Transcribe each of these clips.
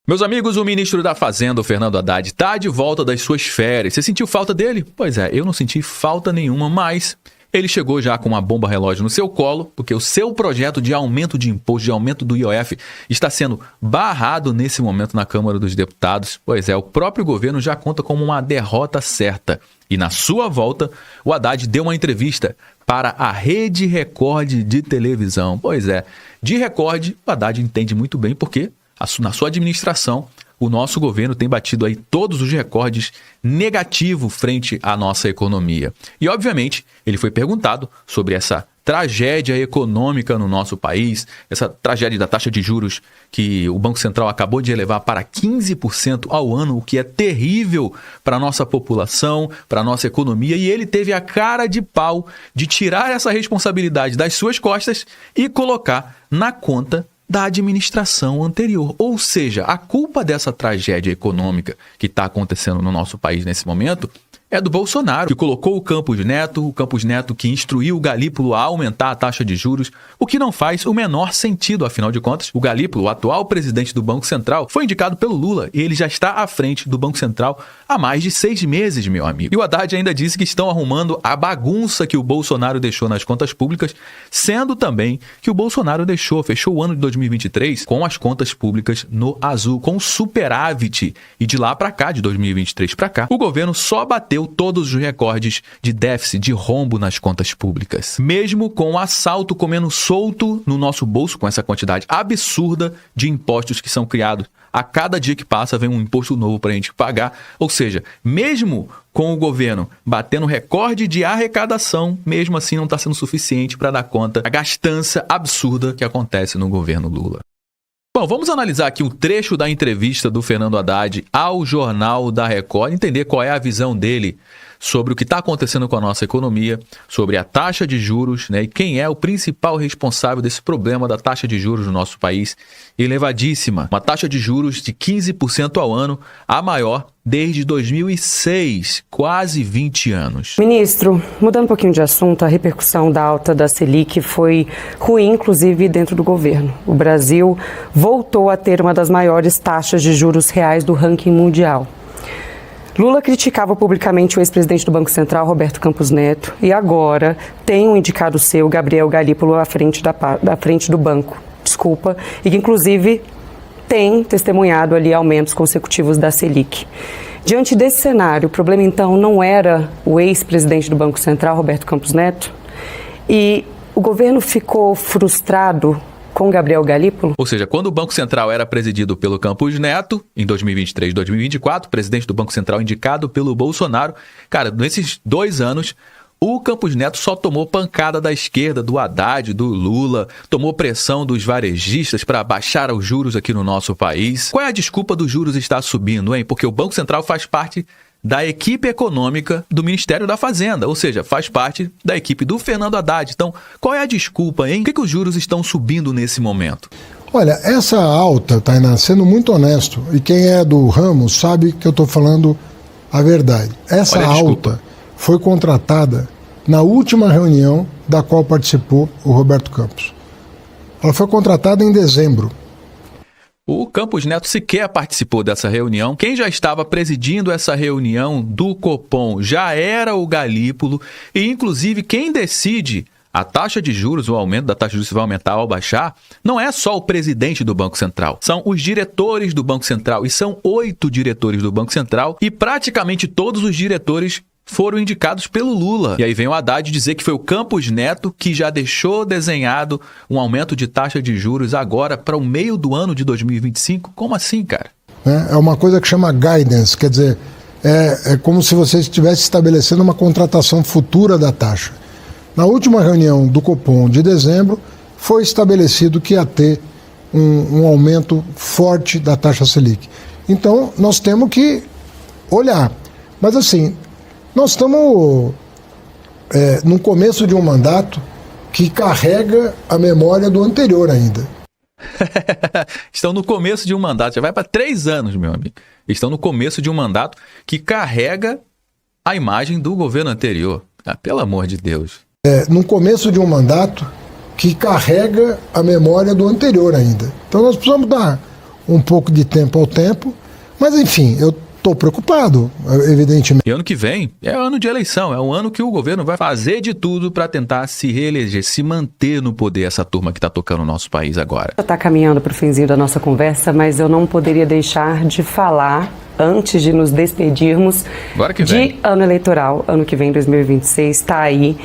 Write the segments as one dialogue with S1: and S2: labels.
S1: Meus amigos, o ministro da Fazenda, o Fernando Haddad, está de volta das suas férias. Você sentiu falta dele? Pois é, eu não senti falta nenhuma, mas ele chegou já com uma bomba relógio no seu colo, porque o seu projeto de aumento de imposto, de aumento do IOF, está sendo barrado nesse momento na Câmara dos Deputados. Pois é, o próprio governo já conta como uma derrota certa. E na sua volta, o Haddad deu uma entrevista para a Rede Record de televisão. Pois é, de Record, o Haddad entende muito bem porque na sua administração, o nosso governo tem batido aí todos os recordes negativos frente à nossa economia. E, obviamente, ele foi perguntado sobre essa tragédia econômica no nosso país, essa tragédia da taxa de juros que o Banco Central acabou de elevar para 15% ao ano, o que é terrível para a nossa população, para a nossa economia, e ele teve a cara de pau de tirar essa responsabilidade das suas costas e colocar na conta da administração anterior. Ou seja, a culpa dessa tragédia econômica que está acontecendo no nosso país nesse momento é do Bolsonaro, que colocou o Campos Neto que instruiu o Galípolo a aumentar a taxa de juros, o que não faz o menor sentido, afinal de contas. O Galípolo, o atual presidente do Banco Central, foi indicado pelo Lula e ele já está à frente do Banco Central há mais de 6 meses, meu amigo. E o Haddad ainda disse que estão arrumando a bagunça que o Bolsonaro deixou nas contas públicas, sendo também que o Bolsonaro fechou o ano de 2023 com as contas públicas no azul, com superávit. E de lá para cá, de 2023 para cá, o governo só bateu todos os recordes de déficit, de rombo nas contas públicas. Mesmo com o assalto comendo solto no nosso bolso, com essa quantidade absurda de impostos que são criados. A cada dia que passa vem um imposto novo para a gente pagar. Ou seja, mesmo com o governo batendo recorde de arrecadação, mesmo assim não está sendo suficiente para dar conta da gastança absurda que acontece no governo Lula. Bom, vamos analisar aqui um trecho da entrevista do Fernando Haddad ao Jornal da Record, entender qual é a visão dele sobre o que está acontecendo com a nossa economia, sobre a taxa de juros, né, e quem é o principal responsável desse problema da taxa de juros no nosso país, elevadíssima. Uma taxa de juros de 15% ao ano, a maior desde 2006, quase 20 anos.
S2: Ministro, mudando um pouquinho de assunto, a repercussão da alta da Selic foi ruim, inclusive dentro do governo. O Brasil voltou a ter uma das maiores taxas de juros reais do ranking mundial. Lula criticava publicamente o ex-presidente do Banco Central, Roberto Campos Neto, e agora tem um indicado seu, Gabriel Galípolo, à frente da frente do banco, e que inclusive tem testemunhado ali aumentos consecutivos da Selic. Diante desse cenário, o problema então não era o ex-presidente do Banco Central, Roberto Campos Neto, e o governo ficou frustrado com Gabriel Galípolo?
S1: Ou seja, quando o Banco Central era presidido pelo Campos Neto, em 2023 e 2024, presidente do Banco Central indicado pelo Bolsonaro, cara, nesses 2 anos, o Campos Neto só tomou pancada da esquerda, do Haddad, do Lula, tomou pressão dos varejistas para baixar os juros aqui no nosso país. Qual é a desculpa dos juros estar subindo, hein? Porque o Banco Central faz parte da equipe econômica do Ministério da Fazenda, ou seja, faz parte da equipe do Fernando Haddad. Então, qual é a desculpa, hein? Por que os juros estão subindo nesse momento?
S3: Olha, essa alta, Tainá, sendo muito honesto, e quem é do ramo sabe que eu estou falando a verdade. Essa alta foi contratada na última reunião da qual participou o Roberto Campos. Ela foi contratada em dezembro.
S1: O Campos Neto sequer participou dessa reunião. Quem já estava presidindo essa reunião do Copom já era o Galípolo. E, inclusive, quem decide a taxa de juros, o aumento da taxa de juros se vai aumentar ou baixar, não é só o presidente do Banco Central. São os diretores do Banco Central. E são 8 diretores do Banco Central. E praticamente todos os diretores foram indicados pelo Lula. E aí vem o Haddad dizer que foi o Campos Neto que já deixou desenhado um aumento de taxa de juros agora para o meio do ano de 2025. Como assim, cara?
S3: É uma coisa que chama guidance, quer dizer, é como se você estivesse estabelecendo uma contratação futura da taxa. Na última reunião do Copom de dezembro, foi estabelecido que ia ter um aumento forte da taxa Selic. Então, nós temos que olhar. Mas assim, nós estamos no começo de um mandato que carrega a memória do anterior ainda.
S1: Estão no começo de um mandato, já vai para 3 anos, meu amigo. Estão no começo de um mandato que carrega a imagem do governo anterior. Ah, pelo amor de Deus.
S3: No começo de um mandato que carrega a memória do anterior ainda. Então nós precisamos dar um pouco de tempo ao tempo, mas enfim, eu estou preocupado, evidentemente.
S1: E ano que vem é ano de eleição, é um ano que o governo vai fazer de tudo para tentar se reeleger, se manter no poder, essa turma que está tocando o nosso país agora.
S2: Já está caminhando para o finzinho da nossa conversa, mas eu não poderia deixar de falar, antes de nos despedirmos,
S1: Agora que vem.
S2: de ano eleitoral. Ano que vem, 2026, está aí.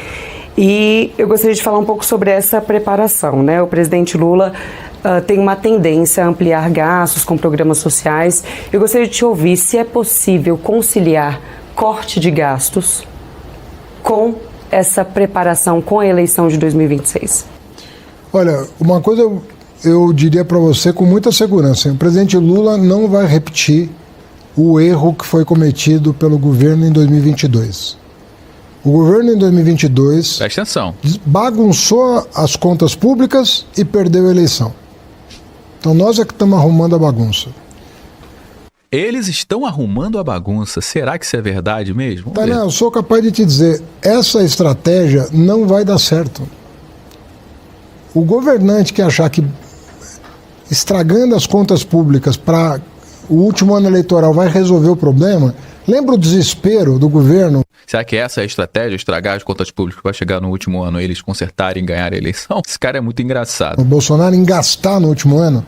S2: E eu gostaria de falar um pouco sobre essa preparação, né? O presidente Lula tem uma tendência a ampliar gastos com programas sociais. Eu gostaria de te ouvir se é possível conciliar corte de gastos com essa preparação, com a eleição de 2026.
S3: Olha, uma coisa eu diria para você com muita segurança: o presidente Lula não vai repetir o erro que foi cometido pelo governo em 2022. O governo em 2022
S1: Presta atenção.
S3: bagunçou as contas públicas e perdeu a eleição. Então nós é que estamos arrumando a bagunça.
S1: Eles estão arrumando a bagunça. Será que isso é verdade mesmo? Vamos ver.
S3: Eu sou capaz de te dizer, essa estratégia não vai dar certo. O governante que achar que estragando as contas públicas para o último ano eleitoral vai resolver o problema, lembra o desespero do governo?
S1: Será que essa é a estratégia, estragar as contas públicas para chegar no último ano eles consertarem e ganhar a eleição? Esse cara é muito engraçado.
S3: O Bolsonaro em gastar no último ano,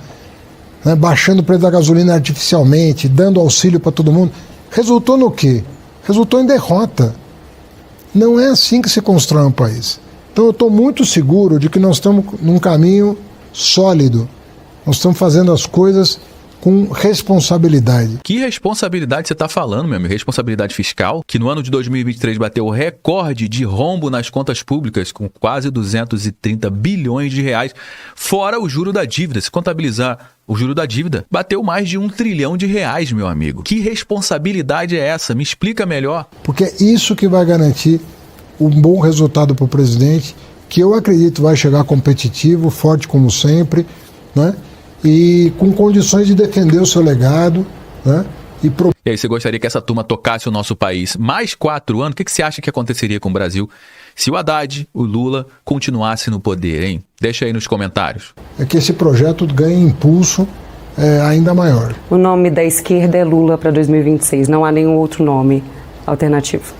S3: né, baixando o preço da gasolina artificialmente, dando auxílio para todo mundo. Resultou no quê? Resultou em derrota. Não é assim que se constrói um país. Então eu estou muito seguro de que nós estamos num caminho sólido. Nós estamos fazendo as coisas com responsabilidade.
S1: Que responsabilidade você está falando, meu amigo? Responsabilidade fiscal, que no ano de 2023 bateu o recorde de rombo nas contas públicas, com quase 230 bilhões de reais, fora o juro da dívida. Se contabilizar o juro da dívida, bateu mais de 1 trilhão de reais, meu amigo. Que responsabilidade é essa? Me explica melhor.
S3: Porque é isso que vai garantir um bom resultado para o presidente, que eu acredito vai chegar competitivo, forte como sempre, né? E com condições de defender o seu legado, né?
S1: E aí, você gostaria que essa turma tocasse o nosso país mais 4 anos? O que você acha que aconteceria com o Brasil se o Haddad, o Lula, continuasse no poder, hein? Deixa aí nos comentários.
S3: É que esse projeto ganhe impulso ainda maior.
S2: O nome da esquerda é Lula para 2026, não há nenhum outro nome alternativo.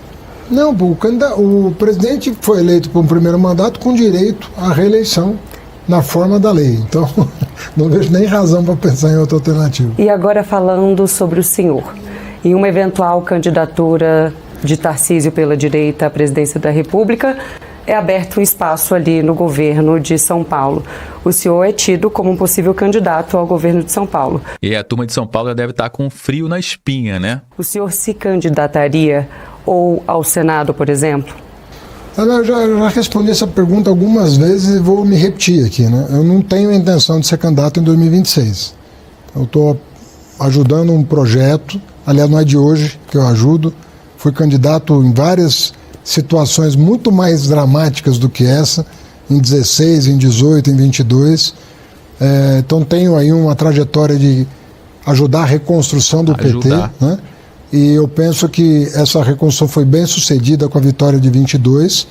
S3: Não, o presidente foi eleito por um primeiro mandato com direito à reeleição na forma da lei. Então, não vejo nem razão para pensar em outra alternativa.
S2: E agora falando sobre o senhor. Em uma eventual candidatura de Tarcísio pela direita à presidência da República, é aberto um espaço ali no governo de São Paulo. O senhor é tido como um possível candidato ao governo de São Paulo.
S1: E a turma de São Paulo já deve estar com frio na espinha, né?
S2: O senhor se candidataria ou ao Senado, por exemplo?
S3: Eu já respondi essa pergunta algumas vezes e vou me repetir aqui, né? Eu não tenho a intenção de ser candidato em 2026. Eu estou ajudando um projeto, aliás, não é de hoje que eu ajudo. Fui candidato em várias situações muito mais dramáticas do que essa, em 16, em 18, em 22. Então tenho aí uma trajetória de ajudar a reconstrução do PT, né? E eu penso que essa reconstrução foi bem sucedida com a vitória de 22,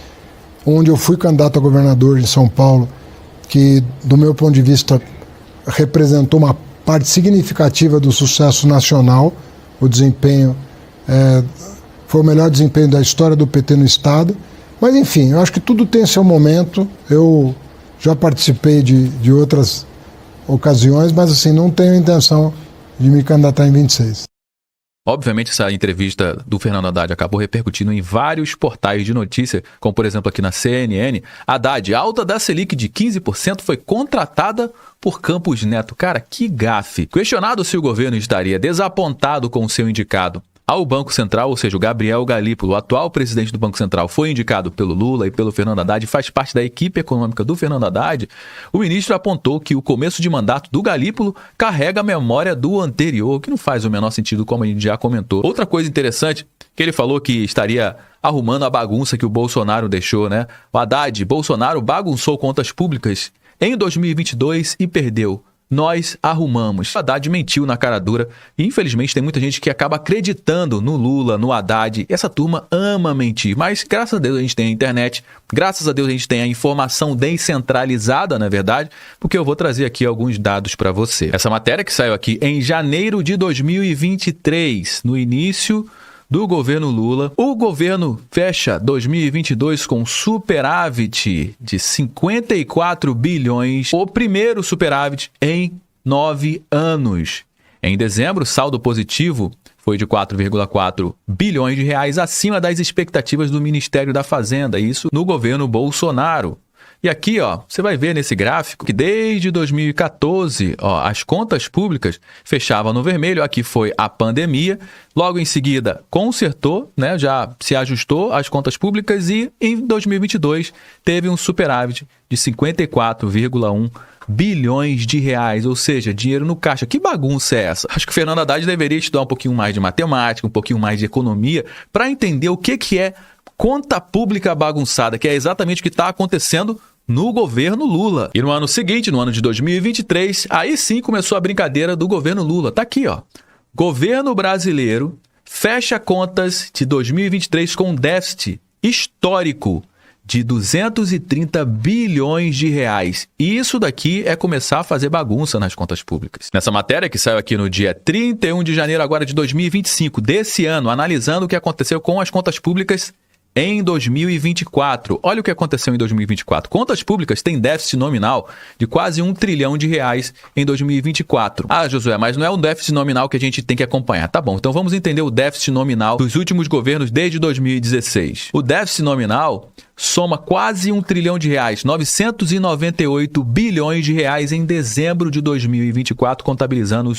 S3: onde eu fui candidato a governador em São Paulo, que, do meu ponto de vista, representou uma parte significativa do sucesso nacional. O desempenho foi o melhor desempenho da história do PT no Estado. Mas, enfim, eu acho que tudo tem seu momento. Eu já participei de outras ocasiões, mas, assim, não tenho intenção de me candidatar em 26.
S1: Obviamente, essa entrevista do Fernando Haddad acabou repercutindo em vários portais de notícia, como, por exemplo, aqui na CNN. Haddad, alta da Selic de 15% foi contratada por Campos Neto. Cara, que gafe. Questionado se o governo estaria desapontado com o seu indicado ao Banco Central, ou seja, o Gabriel Galípolo, o atual presidente do Banco Central, foi indicado pelo Lula e pelo Fernando Haddad e faz parte da equipe econômica do Fernando Haddad, o ministro apontou que o começo de mandato do Galípolo carrega a memória do anterior, que não faz o menor sentido, como a gente já comentou. Outra coisa interessante, que ele falou que estaria arrumando a bagunça que o Bolsonaro deixou, né? O Haddad, Bolsonaro bagunçou contas públicas em 2022 e perdeu nós arrumamos. O Haddad mentiu na cara dura e, infelizmente, tem muita gente que acaba acreditando no Lula, no Haddad. Essa turma ama mentir, mas graças a Deus a gente tem a internet, graças a Deus a gente tem a informação descentralizada, na verdade, porque eu vou trazer aqui alguns dados para você. Essa matéria que saiu aqui em janeiro de 2023, no início do governo Lula. O governo fecha 2022 com superávit de 54 bilhões, o primeiro superávit em 9 anos. Em dezembro, o saldo positivo foi de 4,4 bilhões de reais, acima das expectativas do Ministério da Fazenda, isso no governo Bolsonaro. E aqui, ó, você vai ver nesse gráfico que desde 2014, ó, as contas públicas fechavam no vermelho. Aqui foi a pandemia. Logo em seguida, consertou, né, já se ajustou as contas públicas e em 2022 teve um superávit de 54,1 bilhões de reais, ou seja, dinheiro no caixa. Que bagunça é essa? Acho que o Fernando Haddad deveria estudar um pouquinho mais de matemática, um pouquinho mais de economia, para entender o que é conta pública bagunçada, que é exatamente o que está acontecendo no governo Lula. E no ano seguinte, no ano de 2023, aí sim começou a brincadeira do governo Lula. Tá aqui, ó. Governo brasileiro fecha contas de 2023 com um déficit histórico de 230 bilhões de reais. E isso daqui é começar a fazer bagunça nas contas públicas. Nessa matéria que saiu aqui no dia 31 de janeiro agora de 2025, desse ano, analisando o que aconteceu com as contas públicas em 2024. Olha o que aconteceu em 2024. Contas públicas têm déficit nominal de quase 1 trilhão de reais em 2024. Ah, Josué, mas não é um déficit nominal que a gente tem que acompanhar. Tá bom, então vamos entender o déficit nominal dos últimos governos desde 2016. O déficit nominal soma quase 1 trilhão de reais, 998 bilhões de reais em dezembro de 2024, contabilizando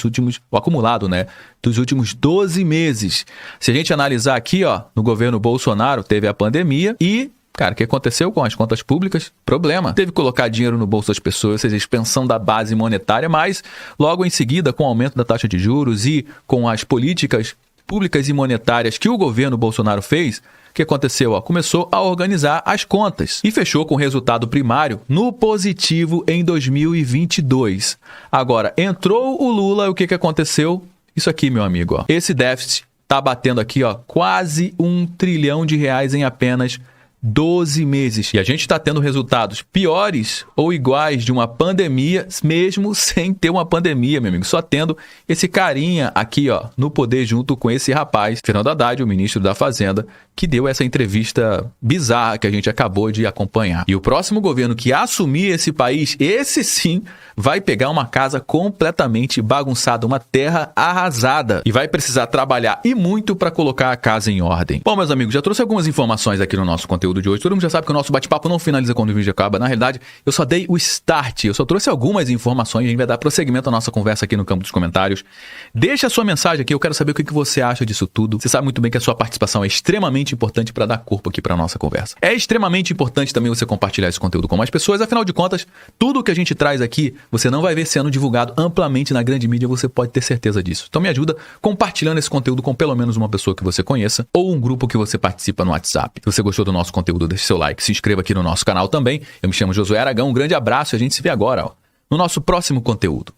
S1: o acumulado, né, dos últimos 12 meses. Se a gente analisar aqui, ó, no governo Bolsonaro teve a pandemia e, cara, o que aconteceu com as contas públicas? Problema. Teve que colocar dinheiro no bolso das pessoas, ou seja, expansão da base monetária, mas logo em seguida, com o aumento da taxa de juros e com as políticas públicas e monetárias que o governo Bolsonaro fez, o que aconteceu? Ó, começou a organizar as contas e fechou com o resultado primário no positivo em 2022. Agora, entrou o Lula, o que aconteceu? Isso aqui, meu amigo, ó. Esse déficit tá batendo aqui, ó, quase 1 trilhão de reais em apenas 12 meses. E a gente está tendo resultados piores ou iguais de uma pandemia, mesmo sem ter uma pandemia, meu amigo. Só tendo esse carinha aqui, ó, no poder junto com esse rapaz, Fernando Haddad, o ministro da Fazenda, que deu essa entrevista bizarra que a gente acabou de acompanhar. E o próximo governo que assumir esse país, esse sim, vai pegar uma casa completamente bagunçada, uma terra arrasada. E vai precisar trabalhar e muito para colocar a casa em ordem. Bom, meus amigos, já trouxe algumas informações aqui no nosso conteúdo de hoje. Todo mundo já sabe que o nosso bate-papo não finaliza quando o vídeo acaba. Na realidade, eu só dei o start. Eu só trouxe algumas informações. A gente vai dar prosseguimento à nossa conversa aqui no campo dos comentários. Deixa a sua mensagem aqui. Eu quero saber o que você acha disso tudo. Você sabe muito bem que a sua participação é extremamente importante para dar corpo aqui para a nossa conversa. É extremamente importante também você compartilhar esse conteúdo com mais pessoas. Afinal de contas, tudo que a gente traz aqui, você não vai ver sendo divulgado amplamente na grande mídia. Você pode ter certeza disso. Então me ajuda compartilhando esse conteúdo com pelo menos uma pessoa que você conheça ou um grupo que você participa no WhatsApp. Se você gostou do nosso conteúdo, deixe seu like, se inscreva aqui no nosso canal também. Eu me chamo Josué Aragão, um grande abraço e a gente se vê agora, ó, no nosso próximo conteúdo.